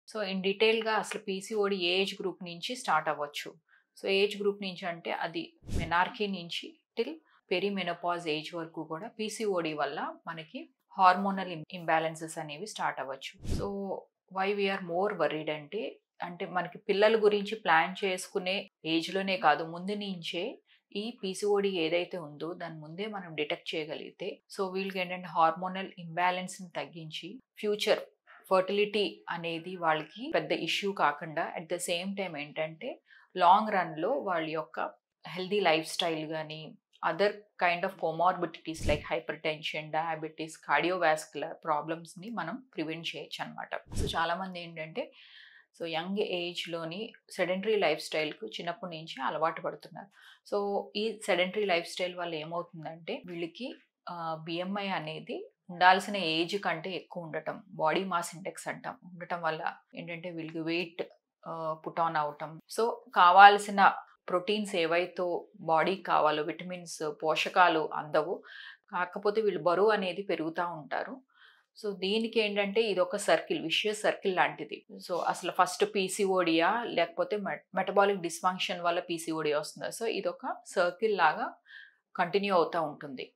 So, in డీటెయిల్‌గా అసలు PCOD ఏ age group నుంచి స్టార్ట్ అవ్వచ్చు. సో, ఏజ్ గ్రూప్ నుంచి అంటే అది మెనార్కీ నుంచి టిల్ పెరిమెనోపాజ్ ఏజ్ వరకు కూడా పీసీఓడీ వల్ల మనకి హార్మోనల్ ఇంబాలెన్సెస్ అనేవి స్టార్ట్ అవ్వచ్చు. So, why we are more worried అంటే మనకి పిల్లల గురించి ప్లాన్ చేసుకునే ఏజ్‌లోనే కాదు, ముందు నుంచే ఈ పీసీఓడీ ఏదైతే ఉందో దాన్ని ముందే మనం డిటెక్ట్ చేయగలిగితే, సో వీళ్ళకేంటంటే హార్మోనల్ ఇంబాలెన్స్‌ని తగ్గించి ఫ్యూచర్ ఫర్టిలిటీ అనేది వాళ్ళకి పెద్ద ఇష్యూ కాకుండా, అట్ ద సేమ్ టైమ్ ఏంటంటే లాంగ్ రన్‌లో వాళ్ళ యొక్క హెల్తీ లైఫ్ స్టైల్ గానీ, other kind of comorbidities like hypertension, diabetes, cardiovascular ప్రాబ్లమ్స్‌ని మనం ప్రివెంట్ చేయొచ్చనమాట. సో చాలామంది ఏంటంటే యంగ్ ఏజ్‌లోని సెడెంటరీ లైఫ్ స్టైల్‌కు చిన్నప్పటి నుంచి అలవాటు పడుతున్నారు. సో ఈ సెడెంటరీ లైఫ్ స్టైల్ వల్ల ఏమవుతుందంటే వీళ్ళకి బీఎంఐ అనేది ఉండాల్సిన ఏజ్ కంటే ఎక్కువ ఉండటం, బాడీ మాస్ ఇండెక్స్ అంటాం. ఉండటం వల్ల ఏంటంటే వీళ్ళకి వెయిట్ పుట్ ఆన్ అవ్వటం. సో కావాల్సిన ప్రోటీన్స్ ఏవైతే బాడీకి కావాలో, విటమిన్స్, పోషకాలు అందవు. కాకపోతే వీళ్ళు బరువు అనేది పెరుగుతా ఉంటారు. సో దీనికేంటంటే ఇదొక సర్కిల్, విషియస్ సర్కిల్ లాంటిది. సో అసలు ఫస్ట్ పీసీఓడీయా లేకపోతే మెటబాలిక్ డిస్ఫంక్షన్ వల్ల పీసీఓడీ వస్తుందా? సో ఇదొక సర్కిల్ లాగా కంటిన్యూ అవుతా ఉంటుంది.